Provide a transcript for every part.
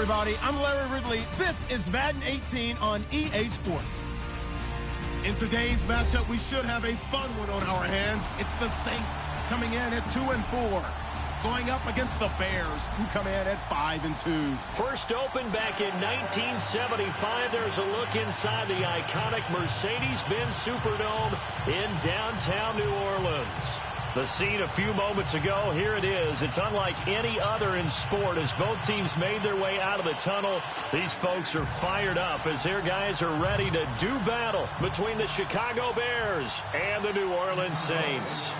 everybody. I'm Larry Ridley. This is Madden 18 on EA Sports. In today's matchup, we should have a fun one on our hands. It's the Saints coming in at 2-4, going up against the Bears, who come in at 5-2. First opened back in 1975. There's a look inside the iconic Mercedes-Benz Superdome in downtown New Orleans. The scene a few moments ago, here it is. It's unlike any other in sport as both teams made their way out of the tunnel. These folks are fired up as their guys are ready to do battle between the Chicago Bears and the New Orleans Saints.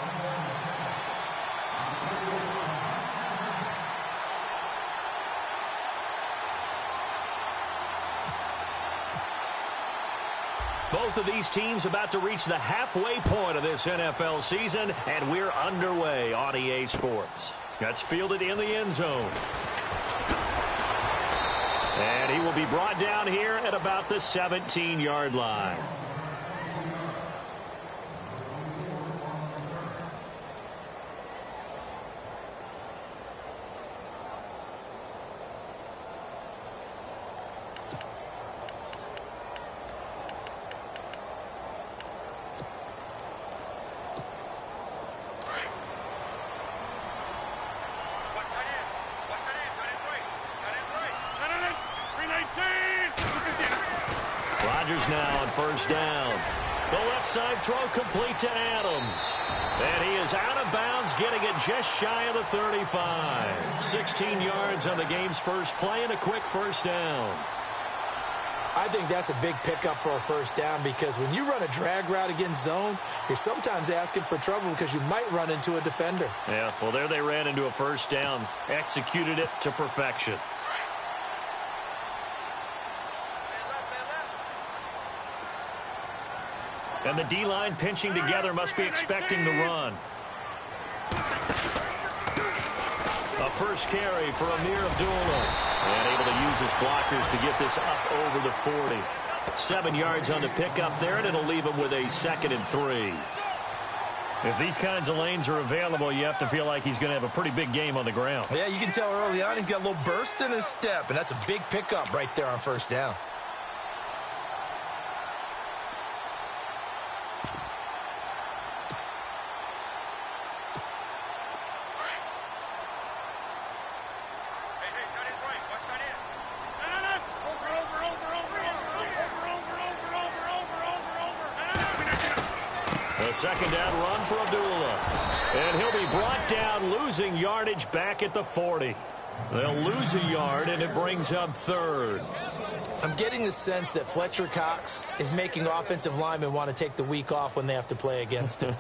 Both of these teams about to reach the halfway point of this NFL season, and we're underway on EA Sports. That's fielded in the end zone. And he will be brought down here at about the 17-yard line. Now on first down. The left side throw complete to Adams. And he is out of bounds, getting it just shy of the 35. 16 yards on the game's first play and a quick first down. I think that's a big pickup for a first down because when you run a drag route against zone, you're sometimes asking for trouble because you might run into a defender. Yeah, well, there they ran into a first down. Executed it to perfection. And the D-line pinching together must be expecting the run. A first carry for Amir Abdullah. And able to use his blockers to get this up over the 40. 7 yards on the pickup there, and it'll leave him with a 2nd and 3. If these kinds of lanes are available, you have to feel like he's going to have a pretty big game on the ground. Yeah, you can tell early on he's got a little burst in his step, and that's a big pickup right there on first down. Second down run for Abdullah. And he'll be brought down, losing yardage back at the 40. They'll lose a yard, and it brings up 3rd. I'm getting the sense that Fletcher Cox is making offensive linemen want to take the week off when they have to play against him.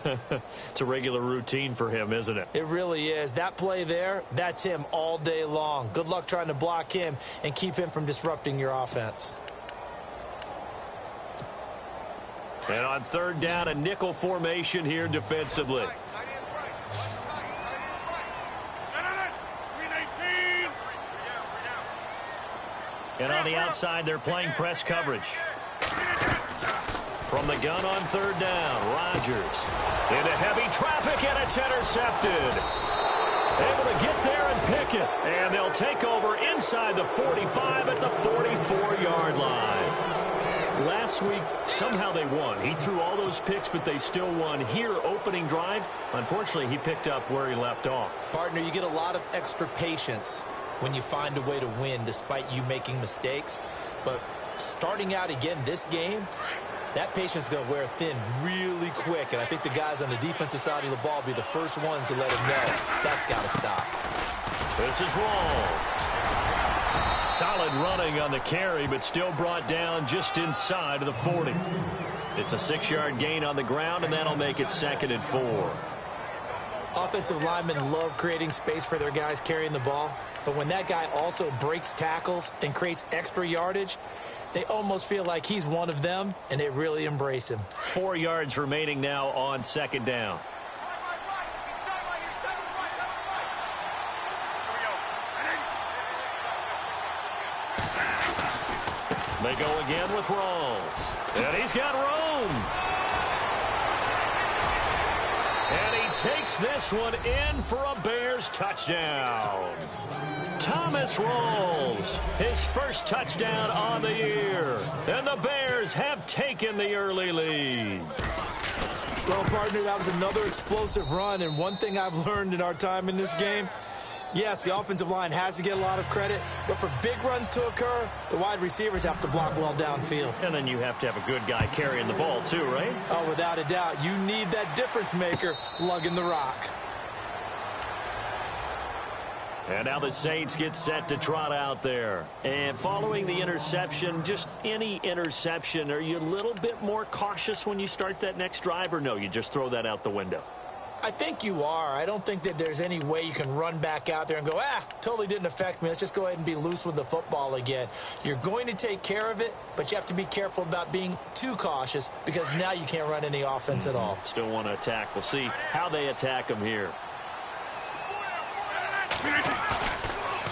It's a regular routine for him, isn't it? It really is. That play there, that's him all day long. Good luck trying to block him and keep him from disrupting your offense. And on 3rd down, a nickel formation here defensively. And on the outside, they're playing press coverage. From the gun on 3rd down, Rodgers into heavy traffic, and it's intercepted. Able to get there and pick it. And they'll take over inside the 45 at the 44-yard line. Last week, somehow they won. He threw all those picks, but they still won. Here, opening drive, unfortunately, he picked up where he left off. Partner, you get a lot of extra patience when you find a way to win despite you making mistakes. But starting out again this game, that patience is going to wear thin really quick. And I think the guys on the defensive side of the ball will be the first ones to let him know that's got to stop. This is Rawls. Solid running on the carry, but still brought down just inside of the 40. It's a 6-yard gain on the ground, and that'll make it 2nd and 4. Offensive linemen love creating space for their guys carrying the ball, but when that guy also breaks tackles and creates extra yardage, they almost feel like he's one of them, and they really embrace him. 4 yards remaining now on 2nd down. They go again with Rawls. And he's got room. And he takes this one in for a Bears touchdown. Thomas rolls his first touchdown on the year, and the Bears have taken the early lead. Well, partner, that was another explosive run, and one thing I've learned in our time in this game, yes, the offensive line has to get a lot of credit, but for big runs to occur, the wide receivers have to block well downfield. And then you have to have a good guy carrying the ball too, right? Oh, without a doubt. You need that difference maker lugging the rock. And now the Saints get set to trot out there. And following the interception, just any interception, are you a little bit more cautious when you start that next drive, or no, you just throw that out the window? I think you are. I don't think that there's any way you can run back out there and go, totally didn't affect me. Let's just go ahead and be loose with the football again. You're going to take care of it, but you have to be careful about being too cautious because now you can't run any offense at all. Still want to attack. We'll see how they attack them here.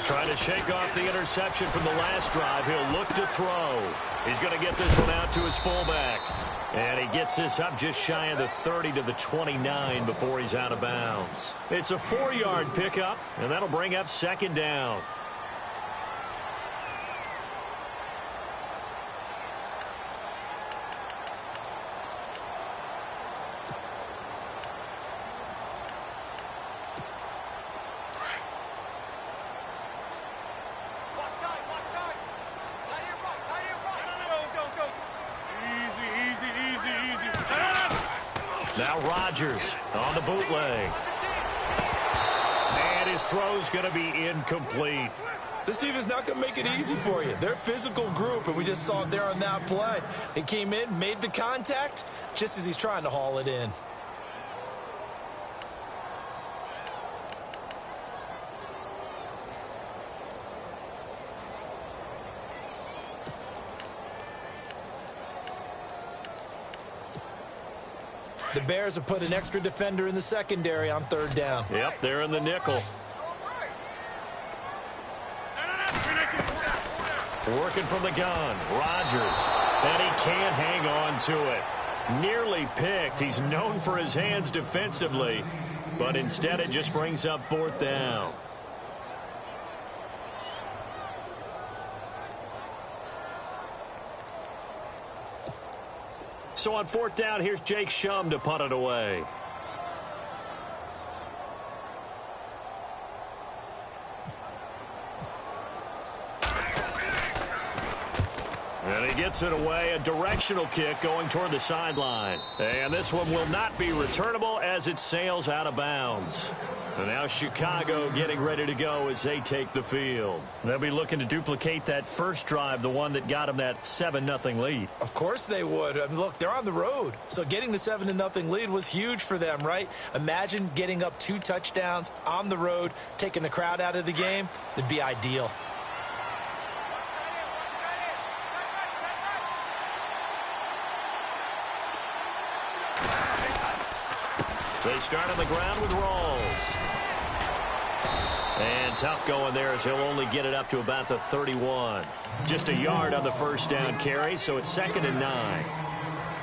Trying to shake off the interception from the last drive. He'll look to throw. He's going to get this one out to his fullback. And he gets this up just shy of the 30 to the 29 before he's out of bounds. It's a 4-yard pickup, and that'll bring up second down. Now Rodgers on the bootleg. And his throw's going to be incomplete. This team is not going to make it easy for you. They're a physical group, and we just saw it there on that play. It came in, made the contact, just as he's trying to haul it in. The Bears have put an extra defender in the secondary on third down. Yep, they're in the nickel. Working from the gun, Rodgers. And he can't hang on to it. Nearly picked. He's known for his hands defensively, but instead it just brings up fourth down. So on fourth down, here's Jake Shum to punt it away. And he gets it away, a directional kick going toward the sideline. And this one will not be returnable as it sails out of bounds. And now Chicago getting ready to go as they take the field. They'll be looking to duplicate that first drive, the one that got them that 7-0 lead. Of course they would. I mean, look, they're on the road. So getting the 7-0 lead was huge for them, right? Imagine getting up 2 touchdowns on the road, taking the crowd out of the game. It'd be ideal. They start on the ground with Rawls. And tough going there as he'll only get it up to about the 31. Just a yard on the first down carry, so it's 2nd and 9.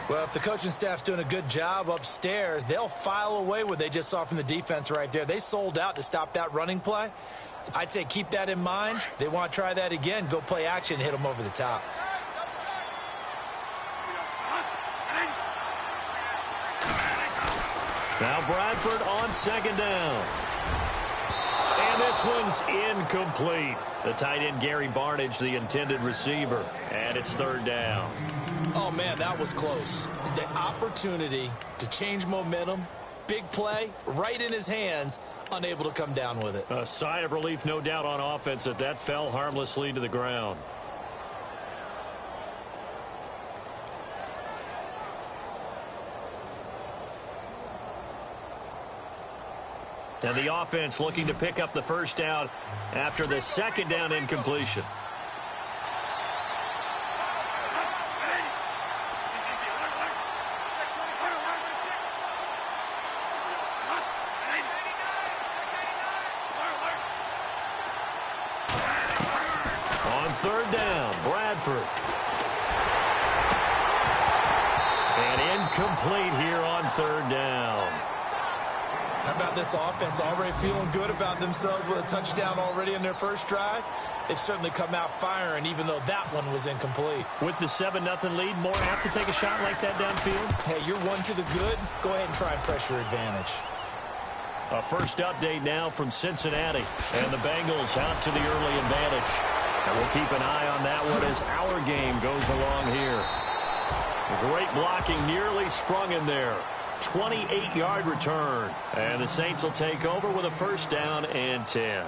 Well, if the coaching staff's doing a good job upstairs, they'll file away what they just saw from the defense right there. They sold out to stop that running play. I'd say keep that in mind. They want to try that again. Go play action, hit them over the top. Now Bradford on 2nd down. And this one's incomplete. The tight end Gary Barnidge, the intended receiver. And it's 3rd down. Oh, man, that was close. The opportunity to change momentum, big play, right in his hands, unable to come down with it. A sigh of relief, no doubt, on offense that fell harmlessly to the ground. And the offense looking to pick up the first down after the 2nd down incompletion. On 3rd down, Bradford. And incomplete here on 3rd down. How about this offense already feeling good about themselves with a touchdown already in their first drive? They've certainly come out firing, even though that one was incomplete. With the 7-0 lead, more apt to take a shot like that downfield? Hey, you're one to the good. Go ahead and try and press your advantage. A first update now from Cincinnati. And the Bengals out to the early advantage. And we'll keep an eye on that one as our game goes along here. Great blocking, nearly sprung in there. 28-yard return. And the Saints will take over with a first down and 10.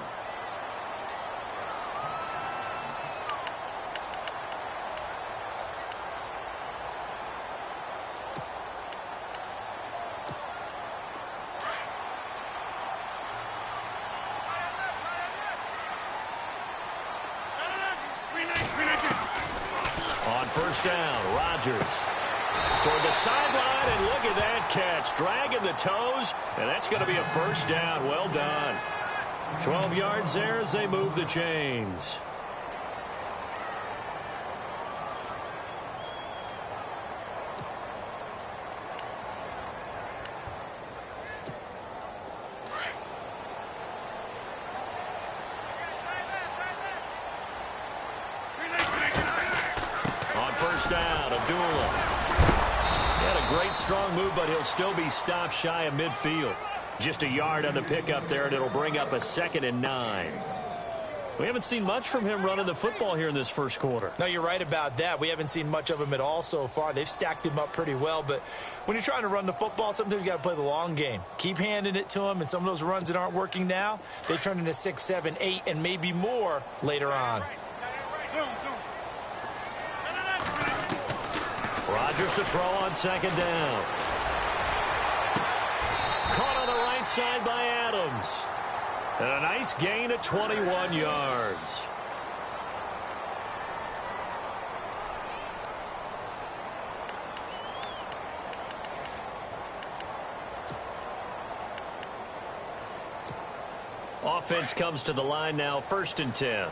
On first down, Rodgers toward the sideline, and look at that catch. Dragging the toes, and that's going to be a first down. Well done. 12 yards there as they move the chains. Down, Abdullah. He had a great strong move, but he'll still be stopped shy of midfield. Just a yard on the pickup there, and it'll bring up a 2nd and 9. We haven't seen much from him running the football here in this first quarter. No, you're right about that. We haven't seen much of him at all so far. They've stacked him up pretty well, but when you're trying to run the football, sometimes you got to play the long game. Keep handing it to him, and some of those runs that aren't working now, they turn into 6, 7, 8, and maybe more later on. Rodgers to throw on 2nd down. Caught on the right side by Adams. And a nice gain of 21 yards. Offense comes to the line now, 1st and 10.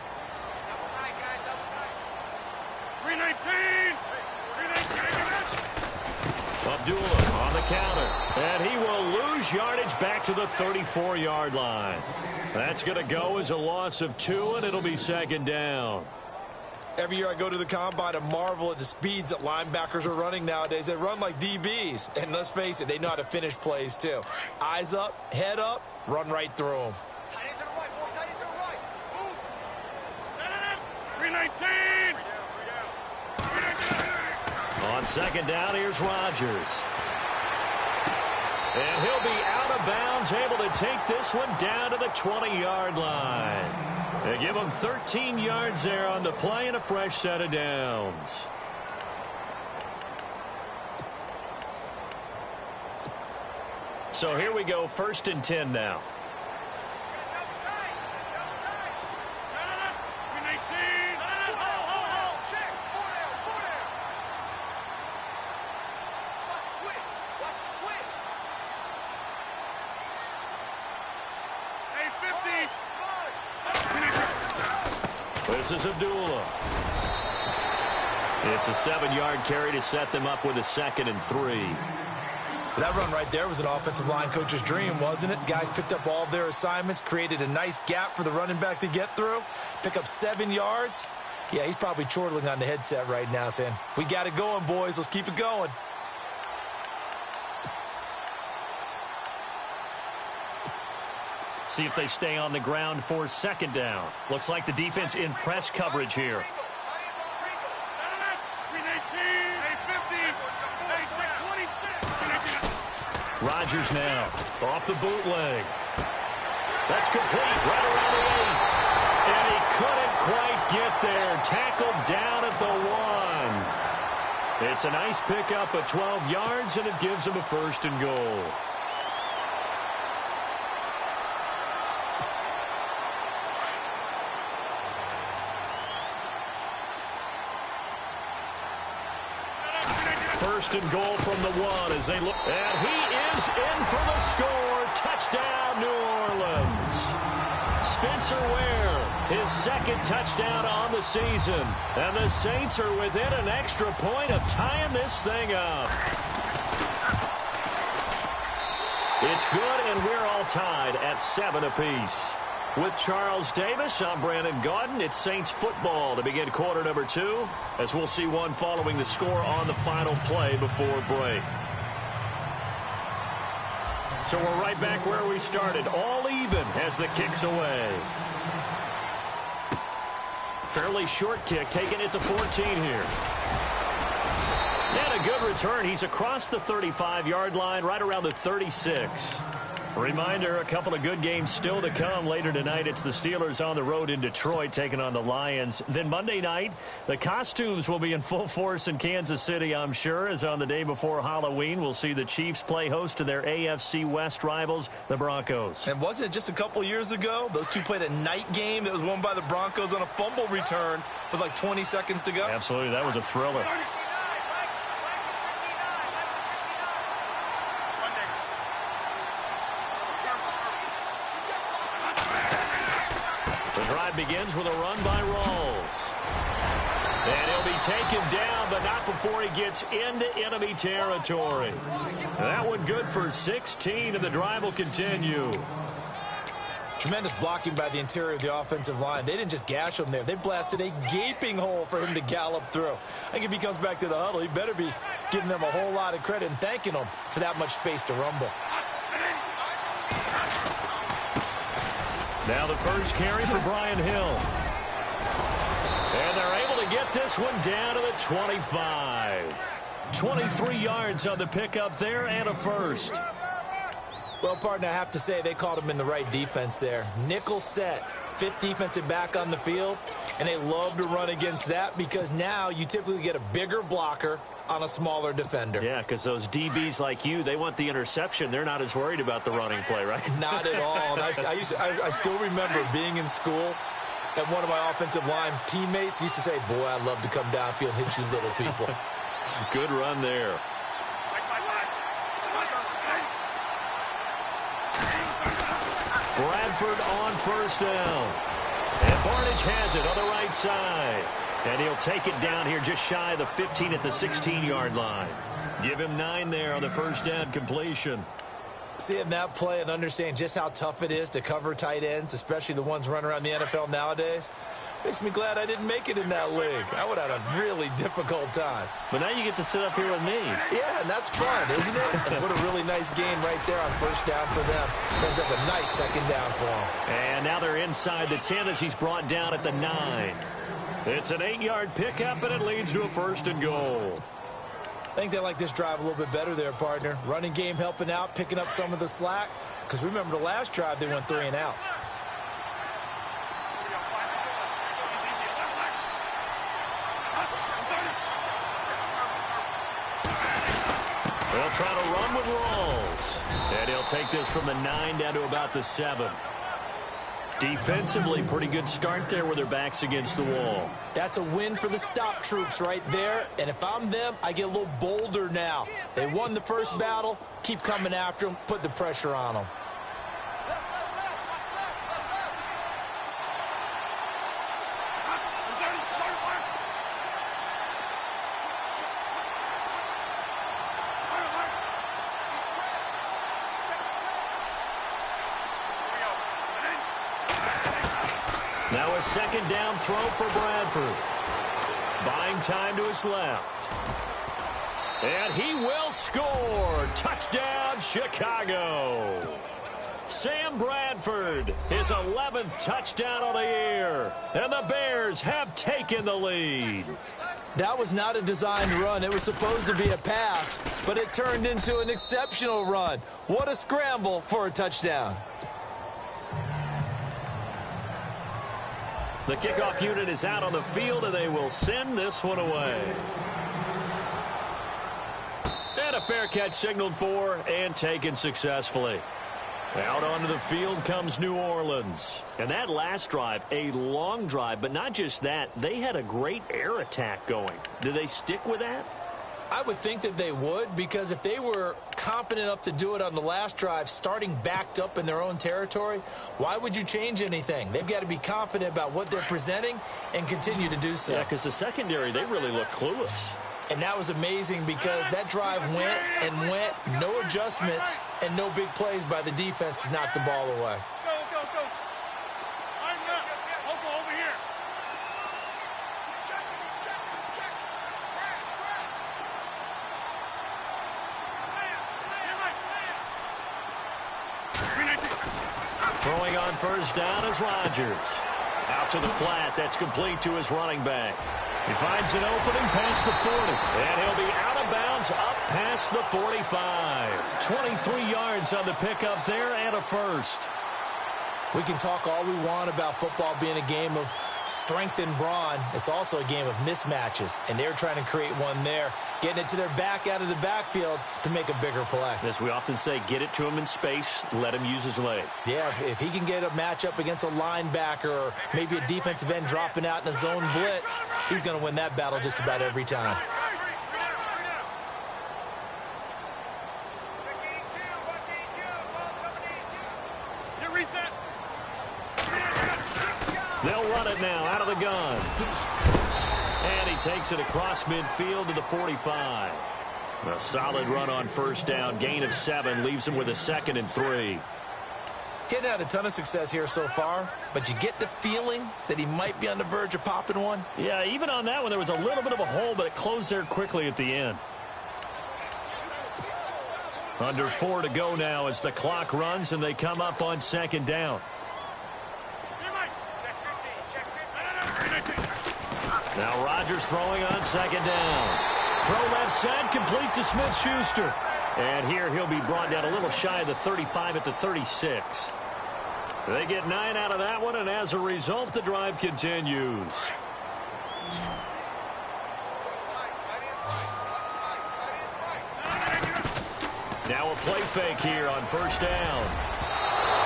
319. Abdullah on the counter, and he will lose yardage back to the 34-yard line. That's going to go as a loss of 2, and it'll be 2nd down. Every year I go to the combine and marvel at the speeds that linebackers are running nowadays. They run like DBs, and let's face it, they know how to finish plays too. Eyes up, head up, run right through them. Tight end to the right, boy. Tight end to the right. Move. 319. On 2nd down, here's Rodgers. And he'll be out of bounds, able to take this one down to the 20-yard line. They give him 13 yards there on the play and a fresh set of downs. So here we go, 1st and 10 now. This is Abdullah. It's a 7-yard carry to set them up with a 2nd and 3. That run right there was an offensive line coach's dream, wasn't it? Guys picked up all their assignments, created a nice gap for the running back to get through, pick up 7 yards. Yeah, he's probably chortling on the headset right now saying, we got it going, boys. Let's keep it going. See if they stay on the ground for 2nd down. Looks like the defense in press coverage here. Rodgers now off the bootleg. That's complete right around the 8. And he couldn't quite get there. Tackled down at the 1. It's a nice pickup of 12 yards, and it gives him a 1st and goal. First and goal from the 1 as they look. And he is in for the score. Touchdown, New Orleans. Spencer Ware, his 2nd touchdown on the season. And the Saints are within an extra point of tying this thing up. It's good, and we're all tied at 7 apiece. With Charles Davis, I'm Brandon Gaudin. It's Saints football to begin quarter number 2, as we'll see one following the score on the final play before break. So we're right back where we started, all even as the kick's away. Fairly short kick, taken at the 14 here. And a good return. He's across the 35-yard line, right around the 36. Reminder, a couple of good games still to come. Later tonight, it's the Steelers on the road in Detroit taking on the Lions. Then Monday night, the costumes will be in full force in Kansas City, I'm sure, as on the day before Halloween, we'll see the Chiefs play host to their AFC West rivals, the Broncos. And wasn't it just a couple years ago? Those two played a night game that was won by the Broncos on a fumble return with like 20 seconds to go. Absolutely, that was a thriller. Begins with a run by Rawls. And he'll be taken down, but not before he gets into enemy territory. That one good for 16, and the drive will continue. Tremendous blocking by the interior of the offensive line. They didn't just gash him there. They blasted a gaping hole for him to gallop through. I think if he comes back to the huddle, he better be giving them a whole lot of credit and thanking them for that much space to rumble. Now the first carry for Brian Hill. And they're able to get this one down to the 25. 23 yards on the pickup there and a first. Well, partner, I have to say they called him in the right defense there. Nickel set, 5th defensive back on the field, and they love to run against that because now you typically get a bigger blocker on a smaller defender. Yeah, because those DBs like you, they want the interception. They're not as worried about the running play, right? Not at all. And I still remember being in school, and one of my offensive line teammates used to say, boy, I'd love to come downfield and hit you little people. Good run there. Bradford on first down. And Barnage has it on the right side. And he'll take it down here just shy of the 15 at the 16-yard line. Give him 9 there on the first down completion. Seeing that play and understand just how tough it is to cover tight ends, especially the ones running around the NFL nowadays, makes me glad I didn't make it in that league. I would have had a really difficult time. But now you get to sit up here with me. Yeah, and that's fun, isn't it? And what a really nice game right there on first down for them. Brings up a nice second down for them. And now they're inside the 10 as he's brought down at the 9. It's an 8-yard pickup, and it leads to a 1st and goal. I think they like this drive a little bit better there, partner. Running game helping out, picking up some of the slack. Because remember the last drive, they went 3 and out. They'll try to run with Rawls. And he'll take this from the 9 down to about the 7. Defensively, pretty good start there with their backs against the wall. That's a win for the stop troops right there. And if I'm them, I get a little bolder now. They won the first battle. Keep coming after them. Put the pressure on them. Now a second down throw for Bradford. Buying time to his left. And he will score. Touchdown, Chicago. Sam Bradford, his 11th touchdown of the year. And the Bears have taken the lead. That was not a designed run. It was supposed to be a pass, but it turned into an exceptional run. What a scramble for a touchdown. The kickoff unit is out on the field, and they will send this one away. And a fair catch signaled for and taken successfully. Out onto the field comes New Orleans. And that last drive, a long drive, but not just that. They had a great air attack going. Do they stick with that? I would think that they would, because if they were confident enough to do it on the last drive, starting backed up in their own territory, why would you change anything? They've got to be confident about what they're presenting and continue to do so. Yeah, because the secondary, they really look clueless. And that was amazing because that drive went and went, no adjustments, and no big plays by the defense to knock the ball away. Go. Line up. Over here. Throwing on first down is Rodgers. Out to the flat. That's complete to his running back. He finds an opening past the 40. And he'll be out of bounds up past the 45. 23 yards on the pickup there and a first. We can talk all we want about football being a game of strength and brawn. It's also a game of mismatches, and they're trying to create one there, getting it to their back out of the backfield to make a bigger play. As we often say, get it to him in space, let him use his leg. Yeah, if he can get a matchup against a linebacker or maybe a defensive end dropping out in a zone blitz, he's going to win that battle just about every time. They'll run it now out of the gun. And he takes it across midfield to the 45. A solid run on first down. Gain of 7 leaves him with a 2nd and 3. He hadn't had a ton of success here so far, but you get the feeling that he might be on the verge of popping one. Yeah, even on that one, there was a little bit of a hole, but it closed there quickly at the end. Under 4 to go now as the clock runs and they come up on 2nd down. Now Rodgers throwing on 2nd down. Throw left side, complete to Smith-Schuster. And here he'll be brought down a little shy of the 35 at the 36. They get 9 out of that one, and as a result, the drive continues. Now a play fake here on first down.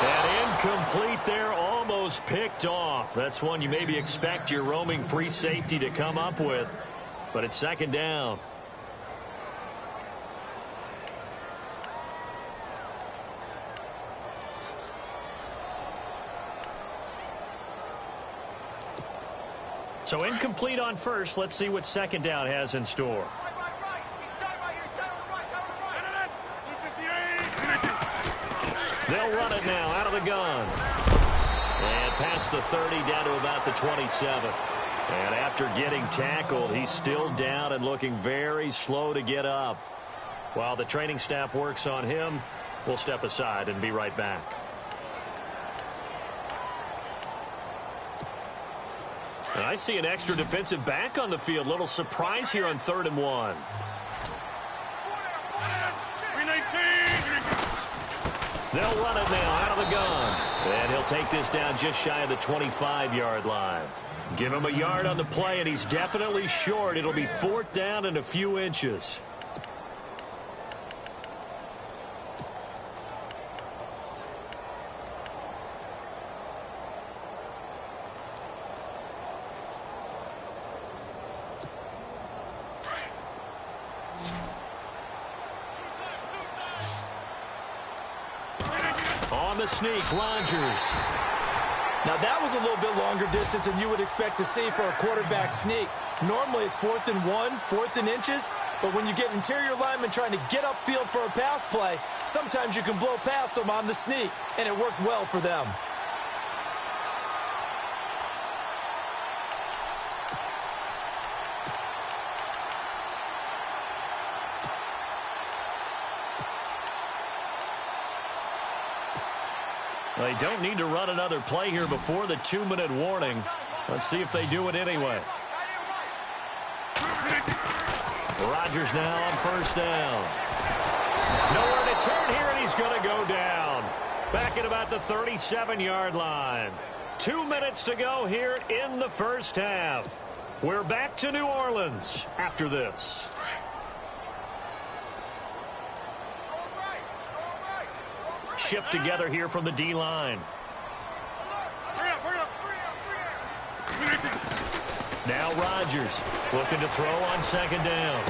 And incomplete there, almost picked off. That's one you maybe expect your roaming free safety to come up with. But it's 2nd down. So incomplete on first. Let's see what 2nd down has in store. They'll run it now out of the gun. And past the 30 down to about the 27. And after getting tackled, he's still down and looking very slow to get up. While the training staff works on him, we'll step aside and be right back. And I see an extra defensive back on the field. Little surprise here on 3rd and 1. They'll run it now out of the gun. And he'll take this down just shy of the 25-yard line. Give him a yard on the play, and he's definitely short. It'll be 4th down and a few inches. On the sneak, Rodgers. Now, that was a little bit longer distance than you would expect to see for a quarterback sneak. Normally, it's 4th and 1, 4th and inches. But when you get interior linemen trying to get upfield for a pass play, sometimes you can blow past them on the sneak, and it worked well for them. They don't need to run another play here before the 2-minute warning. Let's see if they do it anyway. Rodgers now on first down. Nowhere to turn here, and he's going to go down. Back at about the 37-yard line. 2 minutes to go here in the first half. We're back to New Orleans after this. Shift together here from the D-line. Now Rodgers looking to throw on 2nd down.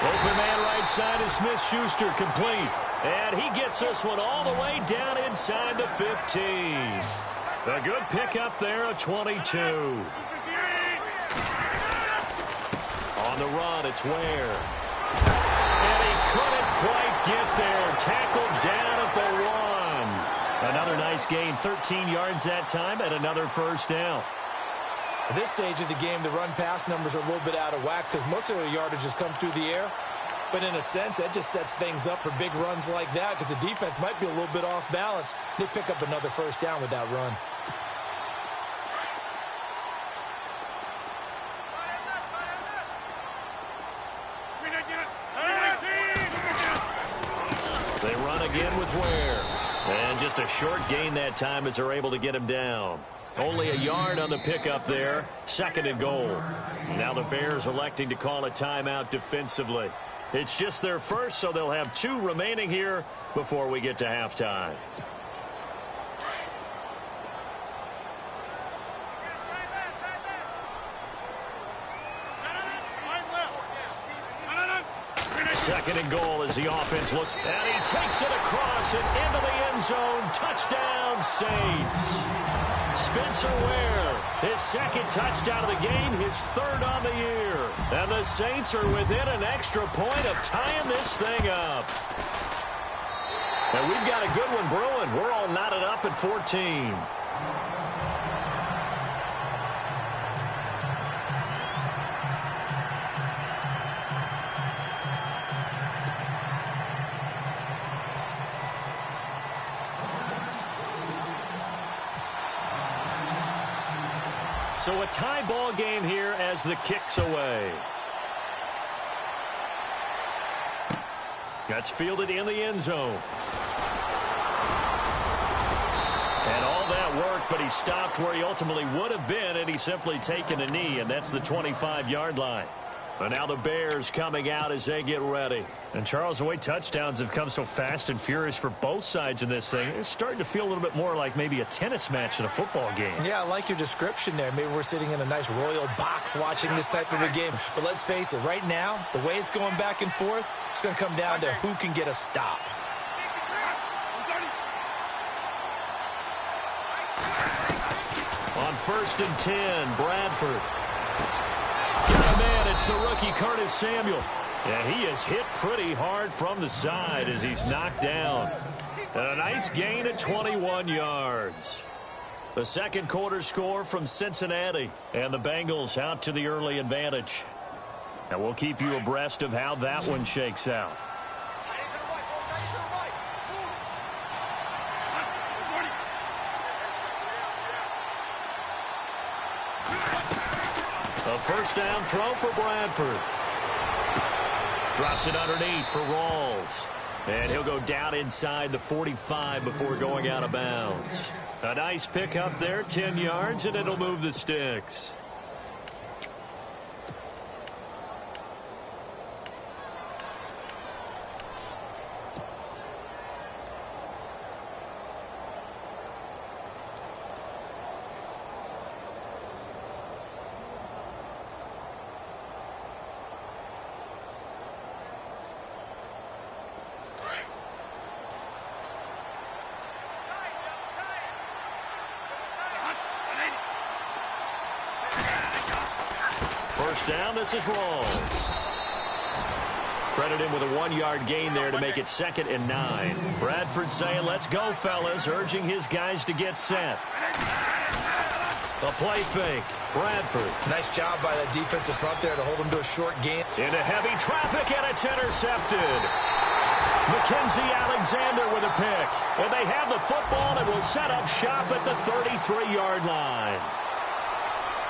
Open man right side is Smith-Schuster, complete. And he gets this one all the way down inside the 15. A good pickup there, a 22. On the run, it's Ware. And he couldn't quite get there. Tackled down at the 1. Another nice gain, 13 yards that time, and another first down. At this stage of the game, the run-pass numbers are a little bit out of whack because most of the yardage has come through the air. But in a sense, that just sets things up for big runs like that because the defense might be a little bit off balance. They pick up another first down with that run. They run again with Ware. And just a short gain that time as they're able to get him down. Only a yard on the pickup there. 2nd and goal. Now the Bears electing to call a timeout defensively. It's just their first, so they'll have 2 remaining here before we get to halftime. Second and goal as the offense looks. And he takes it across and into the end zone. Touchdown, Saints. Spencer Ware, his 2nd touchdown of the game, his 3rd on the year. And the Saints are within an extra point of tying this thing up. And we've got a good one brewing. We're all knotted up at 14. So a tie ball game here as the kick's away. That's fielded in the end zone. And all that work, but he stopped where he ultimately would have been, and he's simply taken a knee, and that's the 25-yard line. But now the Bears coming out as they get ready. And Charles, the way touchdowns have come so fast and furious for both sides in this thing, it's starting to feel a little bit more like maybe a tennis match than a football game. Yeah, I like your description there. Maybe we're sitting in a nice royal box watching this type of a game. But let's face it, right now, the way it's going back and forth, it's going to come down to who can get a stop. On 1st and 10, Bradford. Got a man, it's the rookie Curtis Samuel. Yeah, he is hit pretty hard from the side as he's knocked down. And a nice gain at 21 yards. The 2nd quarter score from Cincinnati. And the Bengals out to the early advantage. And we'll keep you abreast of how that one shakes out. A first down throw for Bradford. Drops it underneath for Rawls. And he'll go down inside the 45 before going out of bounds. A nice pickup there, 10 yards, and it'll move the sticks. First down, this is Rawls. Credit him with a 1-yard gain there to make it 2nd and 9. Bradford saying, let's go, fellas, urging his guys to get set. A play fake. Bradford. Nice job by that defensive front there to hold him to a short gain. Into heavy traffic, and it's intercepted. Mackenzie Alexander with a pick. And they have the football and will set up shop at the 33-yard line.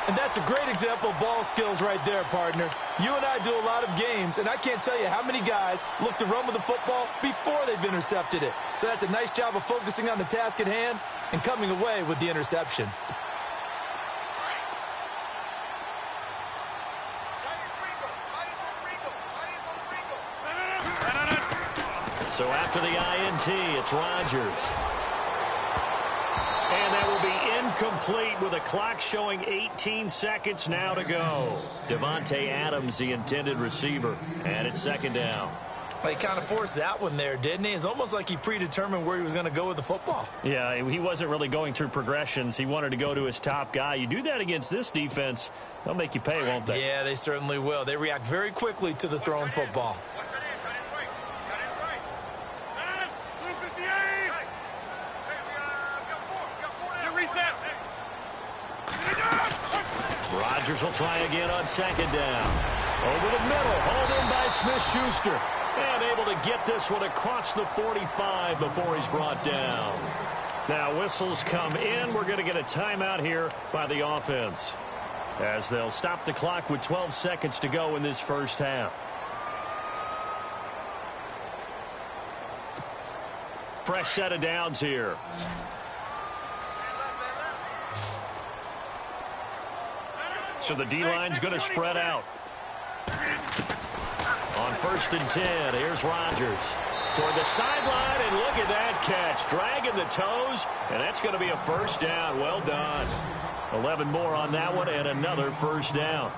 And that's a great example of ball skills right there, partner. You and I do a lot of games, and I can't tell you how many guys look to run with the football before they've intercepted it. So that's a nice job of focusing on the task at hand and coming away with the interception. So after the INT, it's Rodgers. And that will be incomplete with a clock showing 18 seconds now to go. Devontae Adams, the intended receiver. And it's 2nd down. He kind of forced that one there, didn't he? It's almost like he predetermined where he was going to go with the football. Yeah, he wasn't really going through progressions. He wanted to go to his top guy. You do that against this defense, they'll make you pay, won't they? Yeah, they certainly will. They react very quickly to the thrown football. Rodgers will try again on second down. Over the middle, hauled in by Smith-Schuster. And able to get this one across the 45 before he's brought down. Now whistles come in. We're going to get a timeout here by the offense, as they'll stop the clock with 12 seconds to go in this first half. Fresh set of downs here. So the D-line's going to spread out. On 1st and 10, here's Rodgers. Toward the sideline, and look at that catch. Dragging the toes, and that's going to be a first down. Well done. 11 more on that one, and another first down.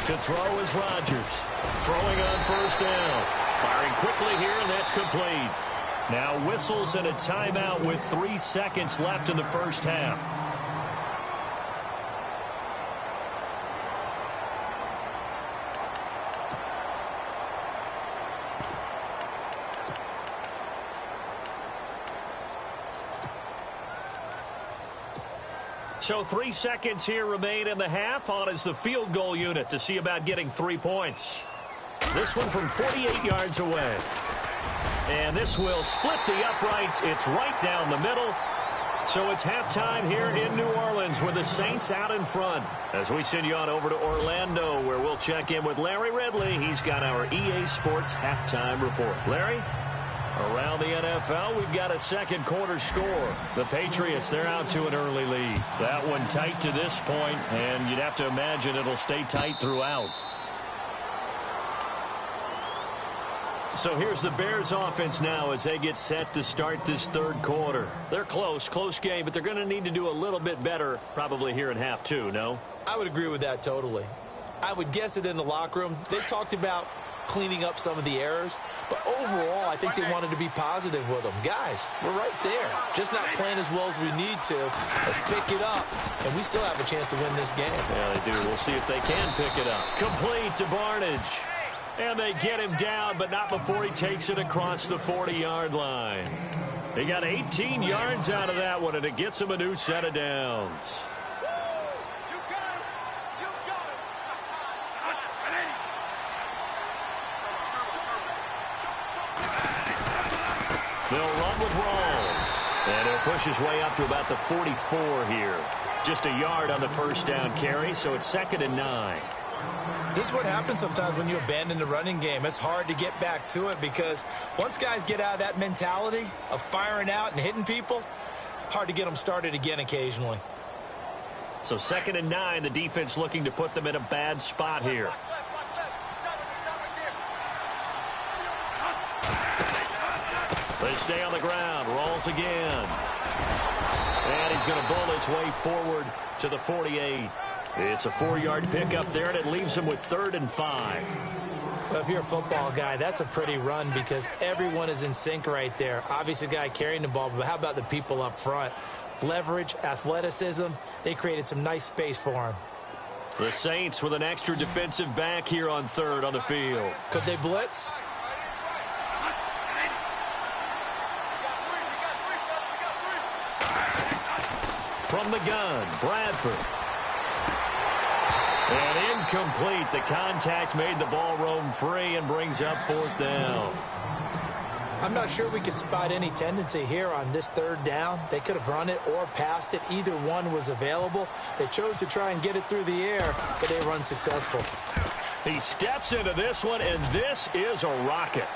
To throw is Rodgers. Throwing on first down. Firing quickly here, and that's complete. Now whistles and a timeout with 3 seconds left in the first half. So 3 seconds here remain in the half. On is the field goal unit to see about getting 3 points. This one from 48 yards away. And this will split the uprights. It's right down the middle. So it's halftime here in New Orleans with the Saints out in front. As we send you on over to Orlando, where we'll check in with Larry Ridley. He's got our EA Sports halftime report. Larry? Around the NFL, we've got a second quarter score. The Patriots, they're out to an early lead. That one tight to this point, and you'd have to imagine it'll stay tight throughout. So here's the Bears offense now as they get set to start this third quarter. They're close game, but they're going to need to do a little bit better probably here in half two, no? I would agree with that totally. I would guess it in the locker room. They talked about cleaning up some of the errors, but overall I think they wanted to be positive with them. Guys, we're right there, just not playing as well as we need to. Let's pick it up, and we still have a chance to win this game. Yeah, they do. We'll see if they can pick it up. Complete to Barnage, and they get him down, but not before he takes it across the 40-yard line. He got 18 yards out of that one, and it gets him a new set of downs. They'll run with Rawls, and he'll push his way up to about the 44 here. Just a yard on the first down carry, so it's 2nd and 9. This is what happens sometimes when you abandon the running game. It's hard to get back to it because once guys get out of that mentality of firing out and hitting people, hard to get them started again occasionally. So 2nd and 9, the defense looking to put them in a bad spot here. They stay on the ground. Rolls again. And he's going to bull his way forward to the 48. It's a 4-yard pickup there, and it leaves him with 3rd and 5. Well, if you're a football guy, that's a pretty run because everyone is in sync right there. Obviously, the guy carrying the ball, but how about the people up front? Leverage, athleticism, they created some nice space for him. The Saints with an extra defensive back here on 3rd on the field. Could they blitz? From the gun, Bradford. And incomplete. The contact made the ball roam free and brings up 4th down. I'm not sure we could spot any tendency here on this 3rd down. They could have run it or passed it. Either one was available. They chose to try and get it through the air, but they run successful. He steps into this one, and this is a rocket.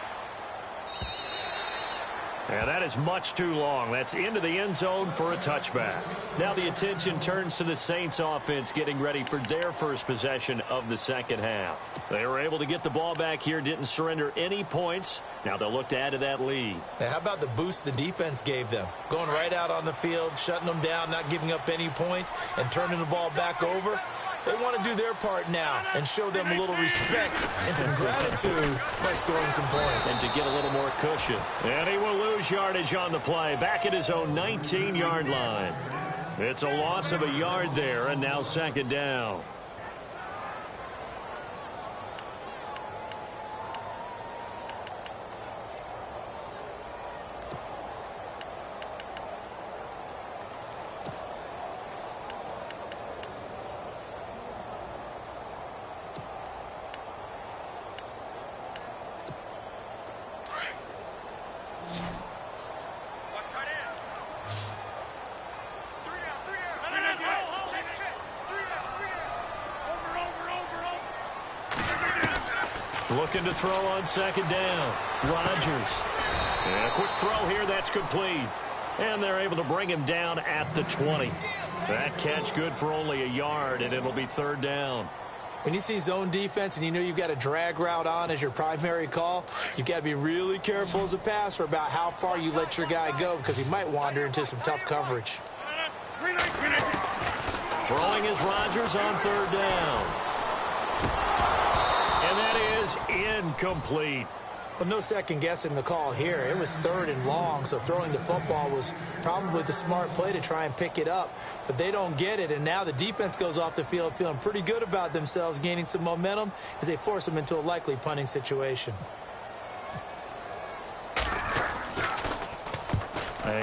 And that is much too long. That's into the end zone for a touchback. Now the attention turns to the Saints offense getting ready for their first possession of the second half. They were able to get the ball back here, didn't surrender any points. Now they'll look to add to that lead. Now, how about the boost the defense gave them? Going right out on the field, shutting them down, not giving up any points, and turning the ball back over. They want to do their part now and show them a little respect and some gratitude by scoring some points. And to get a little more cushion. And he will lose yardage on the play, back at his own 19-yard line. It's a loss of a yard there, and now second down. Looking to throw on second down. Rodgers. And a quick throw here. That's complete. And they're able to bring him down at the 20. That catch good for only a yard, and it'll be third down. When you see zone defense and you know you've got a drag route on as your primary call, you've got to be really careful as a passer about how far you let your guy go because he might wander into some tough coverage. Throwing is Rodgers on third down. And that is incomplete. Well, no second guessing the call here. It was third and long, so throwing the football was probably the smart play to try and pick it up. But they don't get it, and now the defense goes off the field feeling pretty good about themselves, gaining some momentum as they force them into a likely punting situation.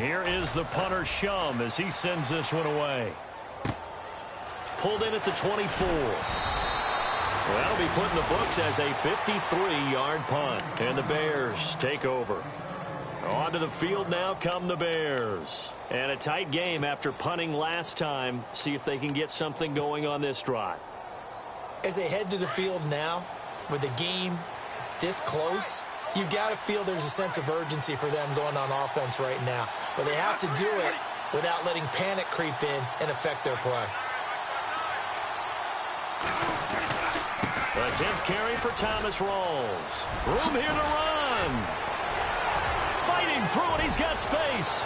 Here is the punter, Shum, as he sends this one away. Pulled in at the 24. That'll be put in the books as a 53-yard punt. And the Bears take over. Onto the field now come the Bears. And a tight game after punting last time. See if they can get something going on this drive. As they head to the field now, with the game this close, you've got to feel there's a sense of urgency for them going on offense right now. But they have to do it without letting panic creep in and affect their play. The 10th carry for Thomas Rawls. Room here to run. Fighting through it. He's got space.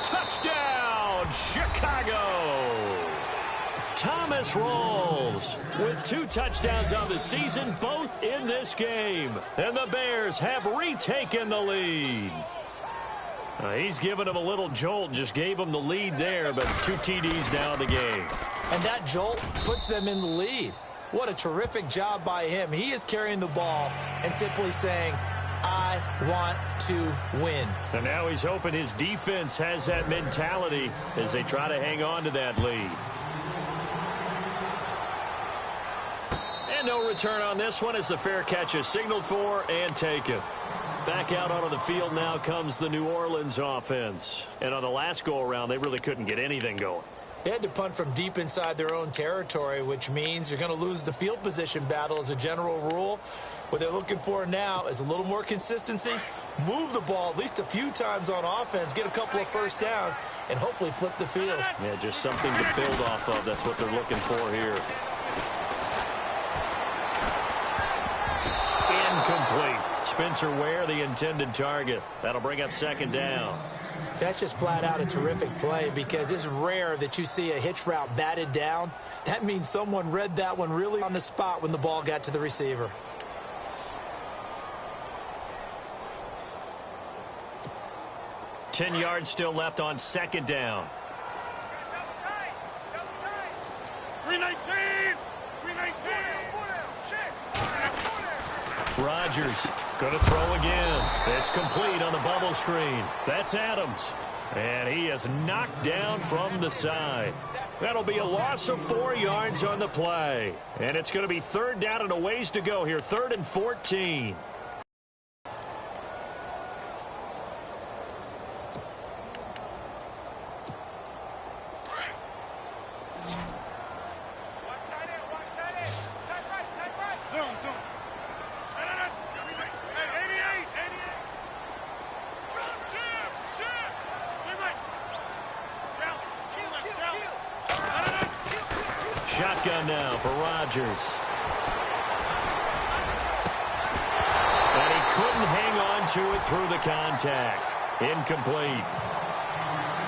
Touchdown, Chicago. Thomas Rawls with 2 touchdowns on the season, both in this game. And the Bears have retaken the lead. He's given him a little jolt, just gave him the lead there, but 2 TDs now in the game. And that jolt puts them in the lead. What a terrific job by him. He is carrying the ball and simply saying, I want to win. And now he's hoping his defense has that mentality as they try to hang on to that lead. And no return on this one as the fair catch is signaled for and taken. Back out onto the field now comes the New Orleans offense. And on the last go-around, they really couldn't get anything going. They had to punt from deep inside their own territory, which means you're going to lose the field position battle as a general rule. What they're looking for now is a little more consistency, move the ball at least a few times on offense, get a couple of first downs, and hopefully flip the field. Yeah, just something to build off of. That's what they're looking for here. Incomplete. Spencer Ware, the intended target. That'll bring up second down. That's just flat out a terrific play because it's rare that you see a hitch route batted down. That means someone read that one really on the spot when the ball got to the receiver. Ten yards still left on second down. 319! 319! Rodgers going to throw again. It's complete on the bubble screen. That's Adams. And he is knocked down from the side. That'll be a loss of 4 yards on the play. And it's going to be third down and a ways to go here. 3rd and 14. Shotgun now for Rodgers. And he couldn't hang on to it through the contact. Incomplete.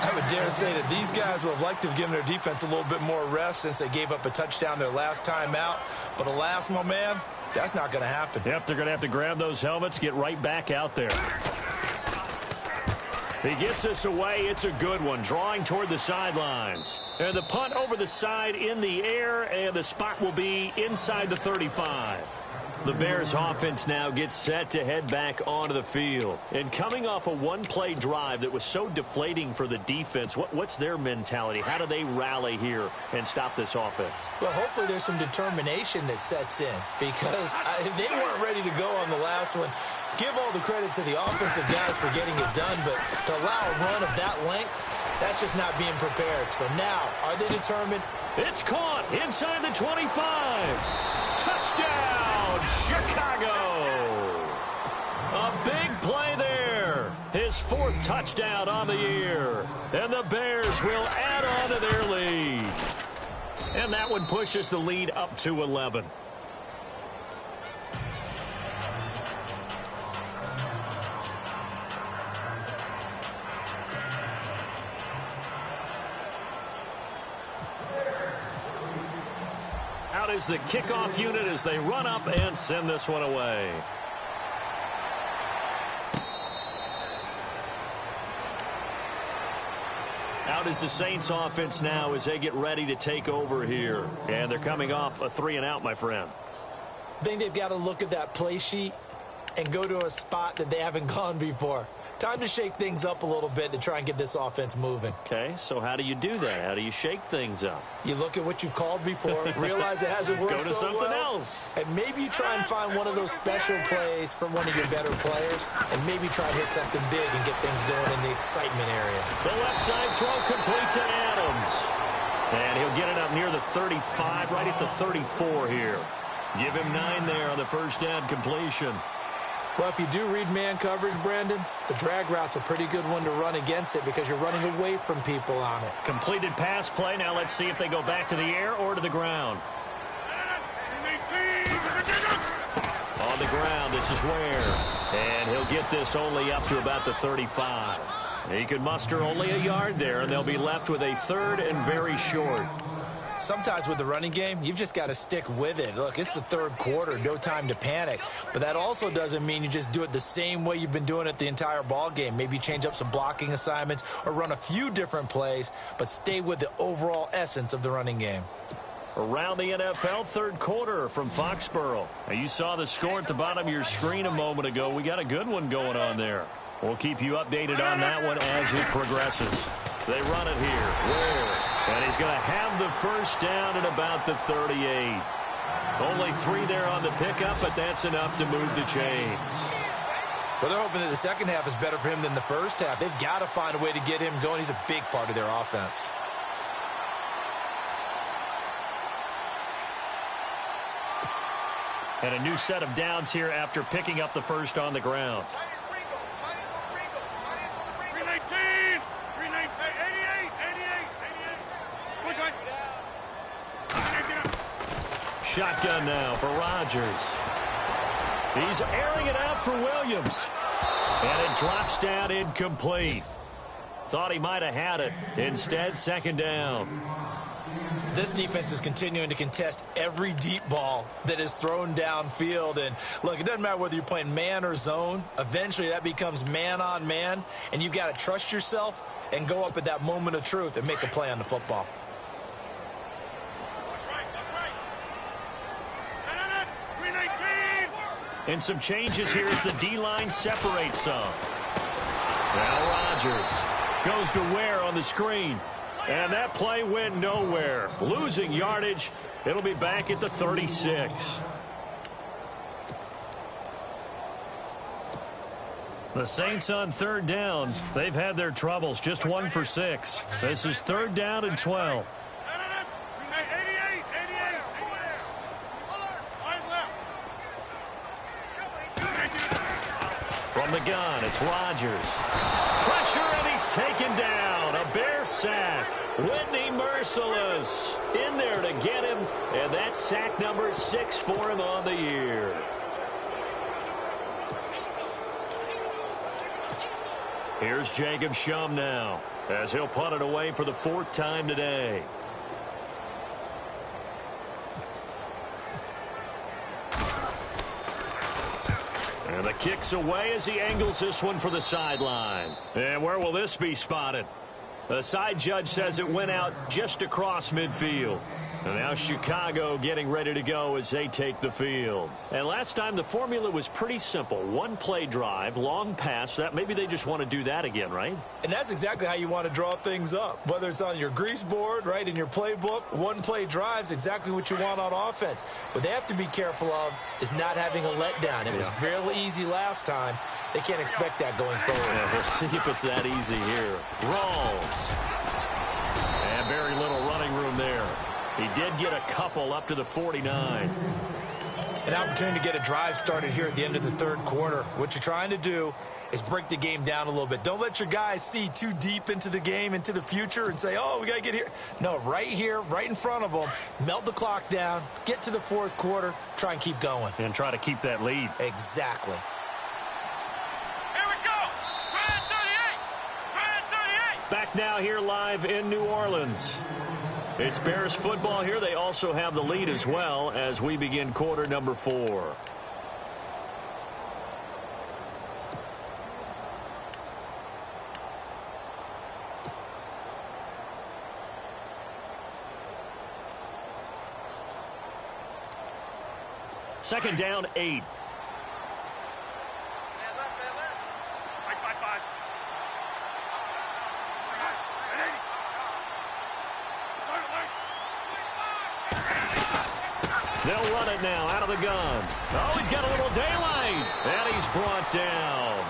I would dare say that these guys would have liked to have given their defense a little bit more rest since they gave up a touchdown their last time out. But alas, my man, that's not going to happen. Yep, they're going to have to grab those helmets, get right back out there. He gets this away. It's a good one, drawing toward the sidelines. And the punt over the side in the air, and the spot will be inside the 35. The Bears offense now gets set to head back onto the field. And coming off a one-play drive that was so deflating for the defense, what's their mentality? How do they rally here and stop this offense? Well, hopefully there's some determination that sets in because they weren't ready to go on the last one. Give all the credit to the offensive guys for getting it done, but to allow a run of that length, that's just not being prepared. So now, are they determined? It's caught inside the 25. Touchdown, Chicago. A big play there. His 4th touchdown on the year. And the Bears will add on to their lead. And that one pushes the lead up to 11. Out is the kickoff unit as they run up and send this one away. Out is the Saints offense now as they get ready to take over here. And they're coming off a 3-and-out, my friend. I think they've got to look at that play sheet and go to a spot that they haven't gone before. Time to shake things up a little bit to try and get this offense moving. Okay, so how do you do that? How do you shake things up? You look at what you've called before, realize it hasn't worked so well. Go to something else. And maybe you try and find one of those special plays from one of your better players, and maybe try to hit something big and get things going in the excitement area. The left side throw complete to Adams. And he'll get it up near the 35, right at the 34 here. Give him 9 there on the first down completion. Well, if you do read man coverage, Brandon, the drag route's a pretty good one to run against it because you're running away from people on it. Completed pass play. Now let's see if they go back to the air or to the ground. On the ground, this is Ware. And he'll get this only up to about the 35. He can muster only a yard there, and they'll be left with a 3rd and very short. Sometimes with the running game, you've just got to stick with it. Look, it's the 3rd quarter, no time to panic. But that also doesn't mean you just do it the same way you've been doing it the entire ball game. Maybe change up some blocking assignments or run a few different plays, but stay with the overall essence of the running game. Around the NFL, 3rd quarter from Foxborough. Now, you saw the score at the bottom of your screen a moment ago. We got a good one going on there. We'll keep you updated on that one as it progresses. They run it here. Ware. And he's going to have the first down at about the 38. Only 3 there on the pickup, but that's enough to move the chains. Well, they're hoping that the second half is better for him than the first half. They've got to find a way to get him going. He's a big part of their offense. And a new set of downs here after picking up the first on the ground. Shotgun now for Rodgers. He's airing it out for Williams. And it drops down incomplete. Thought he might have had it. Instead, 2nd down. This defense is continuing to contest every deep ball that is thrown downfield. And, look, it doesn't matter whether you're playing man or zone. Eventually, that becomes man on man. And you've got to trust yourself and go up at that moment of truth and make a play on the football. And some changes here as the D-line separates some. Now Rodgers goes to Ware on the screen. And that play went nowhere. Losing yardage. It'll be back at the 36. The Saints on 3rd down. They've had their troubles. Just 1 for 6. This is 3rd down and 12. From the gun, it's Rodgers. Pressure, and he's taken down. A Bear sack. Whitney merciless. In there to get him, and that's sack number 6 for him on the year. Here's Jacob Shum now, as he'll punt it away for the 4th time today. And the kick's away as he angles this one for the sideline. And where will this be spotted? The side judge says it went out just across midfield. And now Chicago getting ready to go as they take the field. And last time the formula was pretty simple. One play drive, long pass. That maybe they just want to do that again, right? And that's exactly how you want to draw things up. Whether it's on your grease board, right, in your playbook, one play drive is exactly what you want on offense. What they have to be careful of is not having a letdown. It was really easy last time. They can't expect that going forward. Yeah, we'll see if it's that easy here. Rawls. And very little running room there. He did get a couple up to the 49. An opportunity to get a drive started here at the end of the 3rd quarter. What you're trying to do is break the game down a little bit. Don't let your guys see too deep into the game, into the future, and say, oh, we got to get here. No, right here, right in front of them, melt the clock down, get to the 4th quarter, try and keep going. And try to keep that lead. Exactly. Here we go. Try it 38. Back now here live in New Orleans. It's Bears football here. They also have the lead as well as we begin quarter number 4. Second down, 8. They'll run it now out of the gun. Oh, he's got a little daylight. And he's brought down.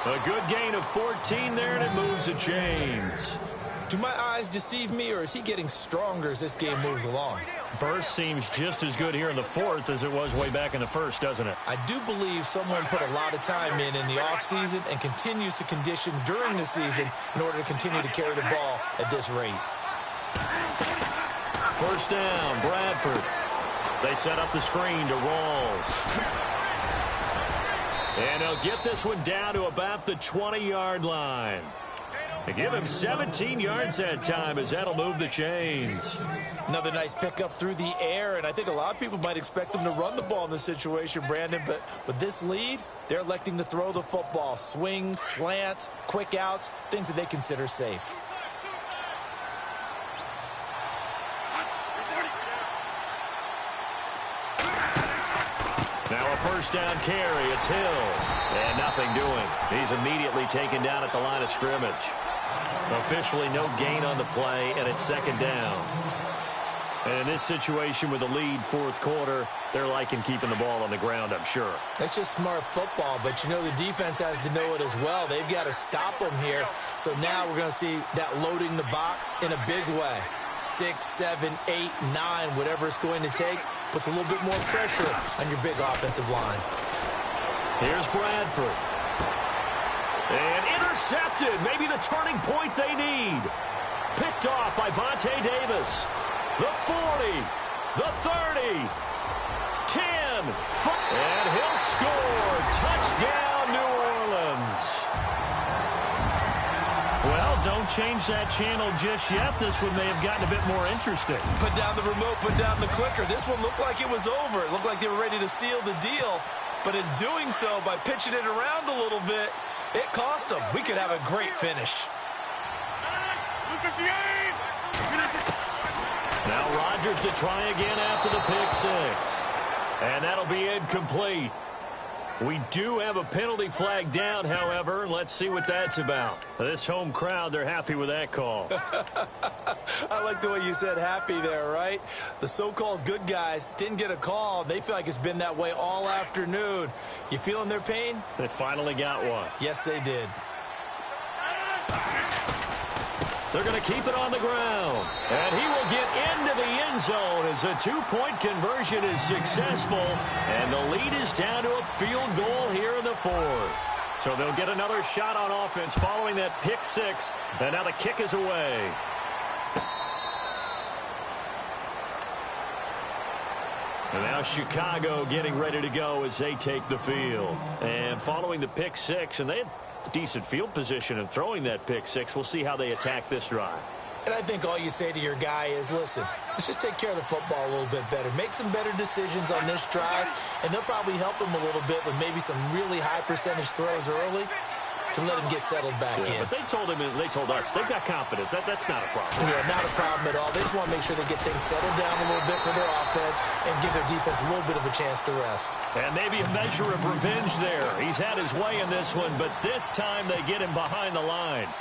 A good gain of 14 there, and it moves the chains. Do my eyes deceive me, or is he getting stronger as this game moves along? Burst seems just as good here in the 4th as it was way back in the 1st, doesn't it? I do believe someone put a lot of time in the offseason and continues to condition during the season in order to continue to carry the ball at this rate. First down, Bradford. They set up the screen to Rawls. And they'll get this one down to about the 20-yard line. They give him 17 yards that time as that'll move the chains. Another nice pickup through the air, and I think a lot of people might expect them to run the ball in this situation, Brandon, but with this lead, they're electing to throw the football. Swings, slants, quick outs, things that they consider safe. Now a first down carry. It's Hill. And nothing doing. He's immediately taken down at the line of scrimmage. Officially no gain on the play, and it's second down. And in this situation with the lead 4th quarter, they're liking keeping the ball on the ground, I'm sure. That's just smart football, but you know the defense has to know it as well. They've got to stop them here. So now we're going to see that loading the box in a big way. 6, 7, 8, 9, whatever it's going to take, puts a little bit more pressure on your big offensive line. Here's Bradford. And intercepted. Maybe the turning point they need. Picked off by Vontae Davis. The 40. The 30. 10. And he'll score. Touchdown, New Orleans. Well, don't change that channel just yet. This one may have gotten a bit more interesting. Put down the remote, put down the clicker. This one looked like it was over. It looked like they were ready to seal the deal. But in doing so, by pitching it around a little bit, it cost them. We could have a great finish. Now Rodgers to try again after the pick 6. And that'll be incomplete. We do have a penalty flag down, however. Let's see what that's about. This home crowd, they're happy with that call. I like the way you said happy there, right? The so-called good guys didn't get a call. They feel like it's been that way all afternoon. You feeling their pain? They finally got one. Yes, they did. They're going to keep it on the ground. And he will get into the end zone as a 2-point conversion is successful. And the lead is down to a field goal here in the 4th. So they'll get another shot on offense following that pick six. And now the kick is away. And now Chicago getting ready to go as they take the field. And following the pick six, and they had decent field position and throwing that pick six. We'll see how they attack this drive. And I think all you say to your guy is, listen, let's just take care of the football a little bit better. Make some better decisions on this drive, and they'll probably help him a little bit with maybe some really high percentage throws early to let him get settled back in. But they told him and they told us they've got confidence. That's not a problem. Yeah, not a problem at all. They just want to make sure they get things settled down a little bit for their offense and give their defense a little bit of a chance to rest. And maybe a measure of revenge there. He's had his way in this one, but this time they get him behind the line.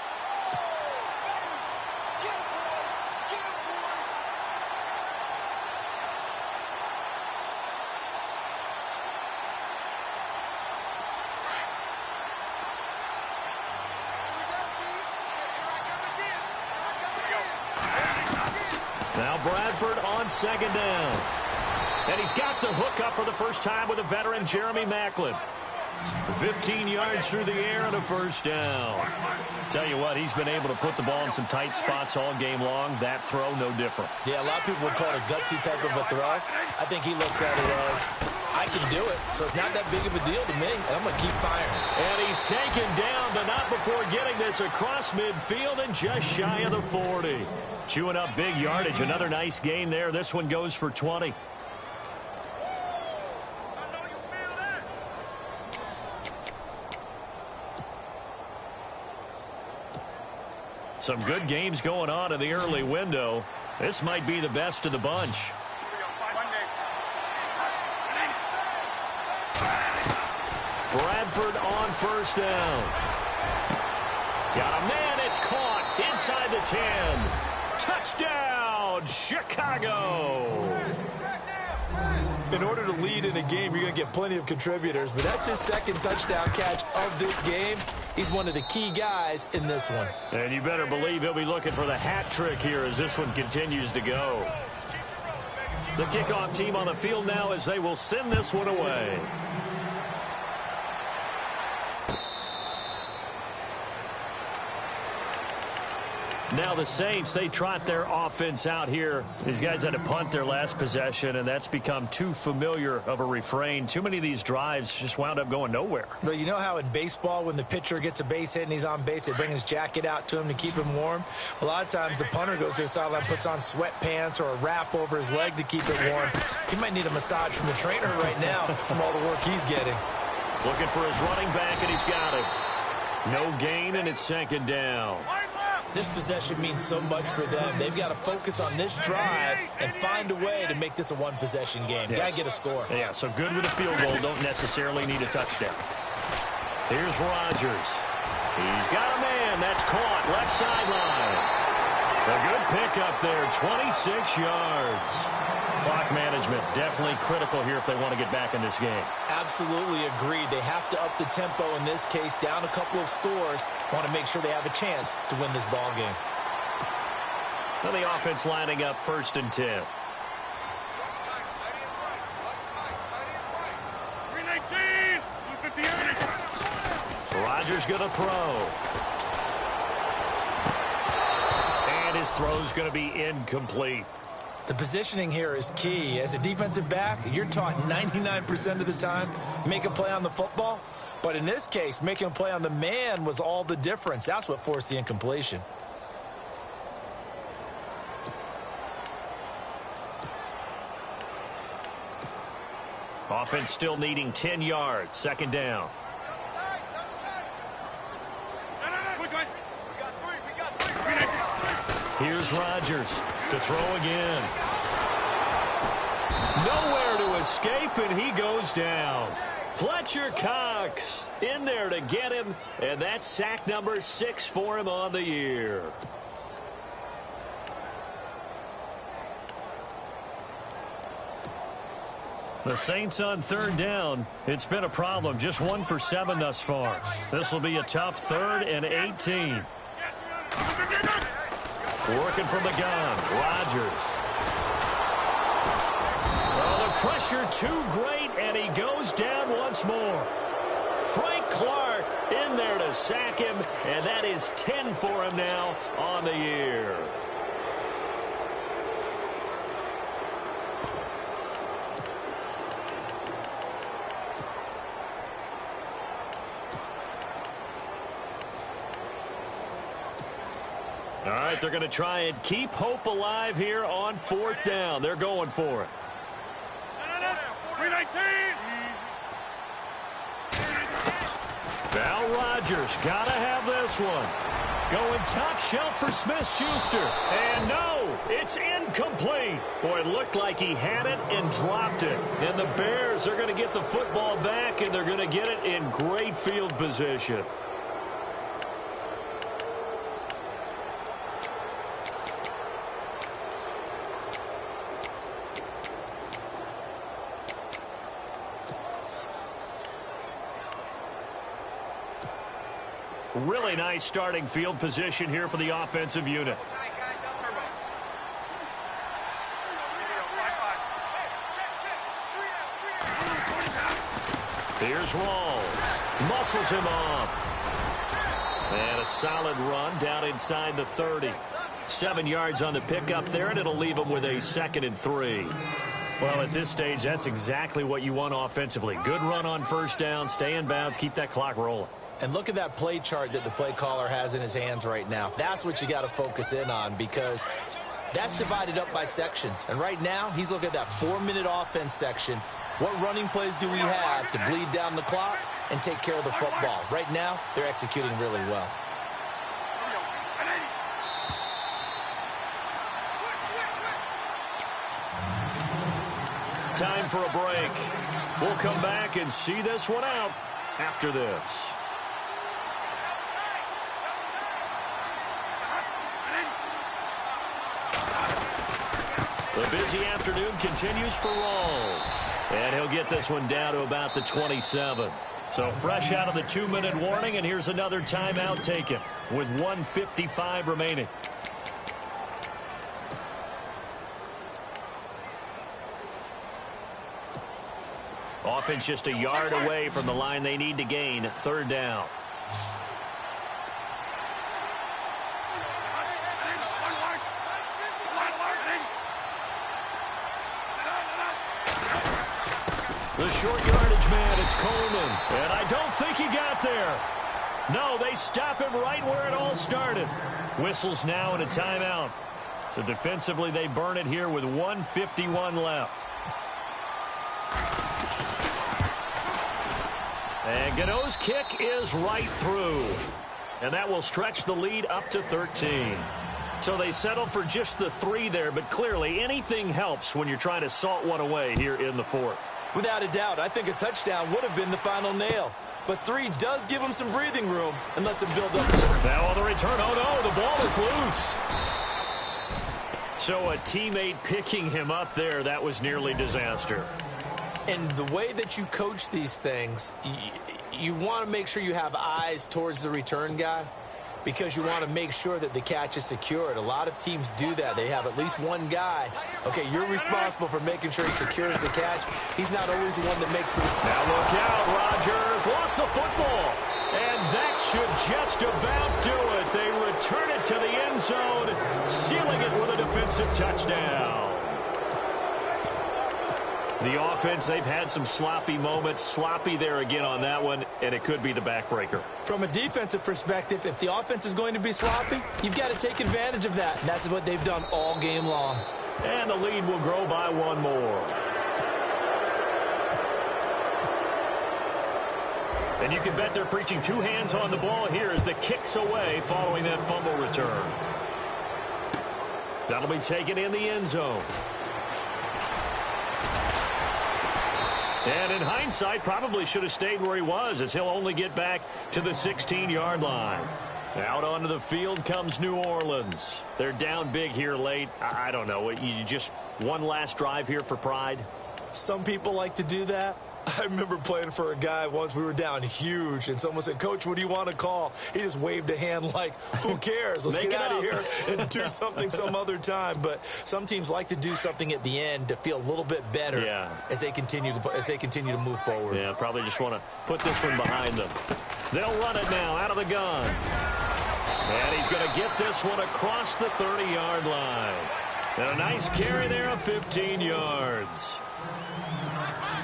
Now Bradford on second down. And he's got the hook up for the first time with a veteran, Jeremy Maclin. 15 yards through the air and a first down. Tell you what, he's been able to put the ball in some tight spots all game long. That throw, no different. Yeah, a lot of people would call it a gutsy type of a throw. I think he looks at it as, I can do it, so it's not that big of a deal to me, and I'm going to keep firing. And he's taken down, but not before getting this across midfield and just shy of the 40. Chewing up big yardage. Another nice gain there. This one goes for 20. Some good games going on in the early window. This might be the best of the bunch. Bradford on first down. Got a man, it's caught inside the 10. Touchdown, Chicago. In order to lead in a game, you're going to get plenty of contributors, but that's his second touchdown catch of this game. He's one of the key guys in this one. And you better believe he'll be looking for the hat trick here as this one continues to go. The kickoff team on the field now as they will send this one away. Now the Saints, they trot their offense out here. These guys had to punt their last possession, and that's become too familiar of a refrain. Too many of these drives just wound up going nowhere. Well, you know how in baseball, when the pitcher gets a base hit and he's on base, they bring his jacket out to him to keep him warm? A lot of times the punter goes to the sideline, puts on sweatpants or a wrap over his leg to keep it warm. He might need a massage from the trainer right now from all the work he's getting. Looking for his running back, and he's got it. No gain, and it's second down. This possession means so much for them. They've got to focus on this drive and find a way to make this a one-possession game. Yes. Got to get a score. Yeah, so good with a field goal. Don't necessarily need a touchdown. Here's Rodgers. He's got a man. That's caught. Left sideline. A good pickup there. 26 yards. Clock management definitely critical here if they want to get back in this game. Absolutely agreed. They have to up the tempo in this case, down a couple of scores. Want to make sure they have a chance to win this ball game. Now the offense lining up 1st and 10. 319, 258. Rodgers going to throw. And his throw's going to be incomplete. The positioning here is key. As a defensive back, you're taught 99% of the time, make a play on the football. But in this case, making a play on the man was all the difference. That's what forced the incompletion. Offense still needing 10 yards. Second down. Here's Rodgers to throw again. Nowhere to escape, and he goes down. Fletcher Cox in there to get him, and that's sack number 6 for him on the year. The Saints on 3rd down. It's been a problem. Just 1 for 7 thus far. This will be a tough 3rd and 18. Working from the gun. Rodgers. Oh, the pressure too great, and he goes down once more. Frank Clark in there to sack him, and that is 10 for him now on the year. All right, they're going to try and keep hope alive here on 4th down. They're going for it. 319. Val Rogers got to have this one. Going top shelf for Smith-Schuster. And no, it's incomplete. Boy, it looked like he had it and dropped it. And the Bears are going to get the football back, and they're going to get it in great field position. Really nice starting field position here for the offensive unit. Here's Rawls. Muscles him off. And a solid run down inside the 30. 7 yards on the pickup there, and it'll leave him with a 2nd and 3. Well, at this stage, that's exactly what you want offensively. Good run on 1st down, stay in bounds, keep that clock rolling. And look at that play chart that the play caller has in his hands right now. That's what you got to focus in on, because that's divided up by sections. And right now, he's looking at that 4-minute offense section. What running plays do we have to bleed down the clock and take care of the football? Right now, they're executing really well. Time for a break. We'll come back and see this one out after this. The busy afternoon continues for Rawls. And he'll get this one down to about the 27. So fresh out of the 2-minute warning, and here's another timeout taken with 1:55 remaining. Offense just a yard away from the line they need to gain. 3rd down. The short yardage man, it's Coleman. And I don't think he got there. No, they stop him right where it all started. Whistles now and a timeout. So defensively, they burn it here with 1:51 left. And Gano's kick is right through. And that will stretch the lead up to 13. So they settle for just the 3 there, but clearly anything helps when you're trying to salt one away here in the 4th. Without a doubt, I think a touchdown would have been the final nail. But 3 does give him some breathing room and lets him build up. Now on the return, oh no, the ball is loose. So a teammate picking him up there, that was nearly disaster. And the way that you coach these things, you want to make sure you have eyes towards the return guy, because you want to make sure that the catch is secured. A lot of teams do that. They have at least one guy. Okay, you're responsible for making sure he secures the catch. He's not always the one that makes it. Now look out, Rodgers lost the football. And that should just about do it. They return it to the end zone, sealing it with a defensive touchdown. The offense, they've had some sloppy moments. Sloppy there again on that one, and it could be the backbreaker. From a defensive perspective, if the offense is going to be sloppy, you've got to take advantage of that. And that's what they've done all game long. And the lead will grow by 1 more. And you can bet they're preaching 2 hands on the ball here as the kick's away following that fumble return. That'll be taken in the end zone. And in hindsight, probably should have stayed where he was, as he'll only get back to the 16-yard line. Out onto the field comes New Orleans. They're down big here late. I don't know. You just one last drive here for pride? Some people like to do that. I remember playing for a guy once. We were down huge, and someone said, "Coach, what do you want to call?" He just waved a hand like, who cares? Let's get out of here and do something some other time. But some teams like to do something at the end to feel a little bit better as they continue to move forward. Yeah, probably just want to put this one behind them. They'll run it now out of the gun. And he's going to get this one across the 30-yard line. And a nice carry there of 15 yards.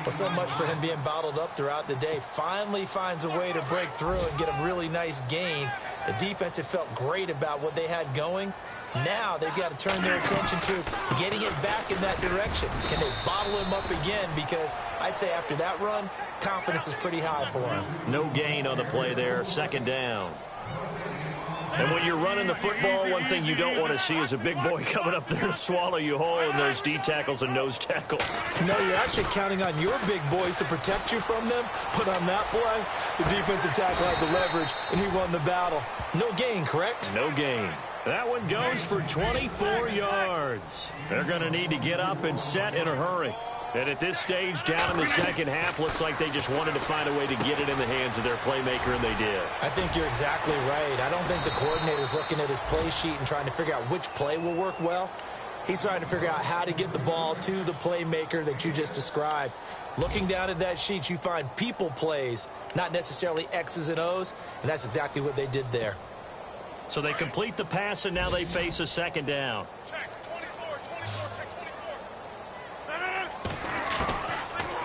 Well, so much for him being bottled up throughout the day. Finally finds a way to break through and get a really nice gain. The defense had felt great about what they had going. Now they've got to turn their attention to getting it back in that direction. Can they bottle him up again? Because I'd say after that run, confidence is pretty high for him. No gain on the play there, second down. And when you're running the football, one thing you don't want to see is a big boy coming up there to swallow you whole in those D tackles and nose tackles. No, you're actually counting on your big boys to protect you from them. But on that play, the defensive tackle had the leverage, and he won the battle. No gain, correct? No gain. That one goes for 24 yards. They're going to need to get up and set in a hurry. And at this stage, down in the second half, looks like they just wanted to find a way to get it in the hands of their playmaker, and they did. I think you're exactly right. I don't think the coordinator's looking at his play sheet and trying to figure out which play will work well. He's trying to figure out how to get the ball to the playmaker that you just described. Looking down at that sheet, you find people plays, not necessarily X's and O's, and that's exactly what they did there. So they complete the pass, and now they face a second down.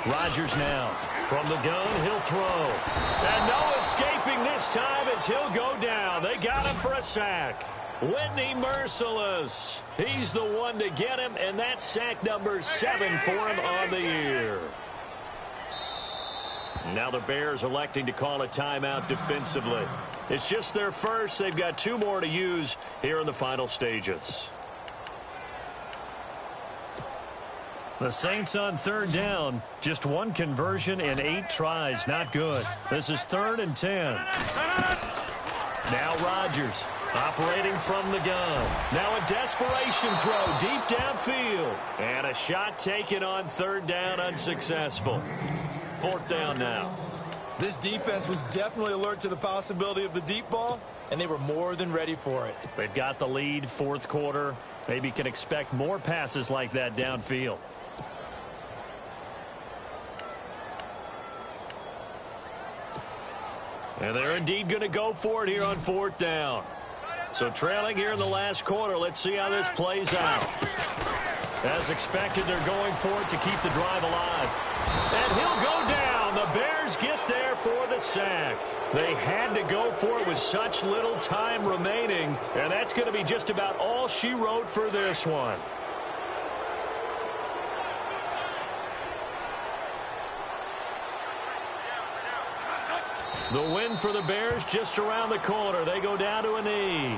Rodgers now. From the gun, he'll throw. And no escaping this time as he'll go down. They got him for a sack. Whitney Merciless. He's the one to get him, and that's sack number 7 for him on the year. Now the Bears electing to call a timeout defensively. It's just their first. They've got 2 more to use here in the final stages. The Saints on third down. Just 1 conversion in 8 tries. Not good. This is 3rd and 10. Now Rodgers operating from the gun. Now a desperation throw deep downfield. And a shot taken on 3rd down, unsuccessful. 4th down now. This defense was definitely alert to the possibility of the deep ball, and they were more than ready for it. They've got the lead, 4th quarter. Maybe can expect more passes like that downfield. And they're indeed going to go for it here on 4th down. So trailing here in the last quarter. Let's see how this plays out. As expected, they're going for it to keep the drive alive. And he'll go down. The Bears get there for the sack. They had to go for it with such little time remaining. And that's going to be just about all she wrote for this one. The win for the Bears just around the corner. They go down to a knee.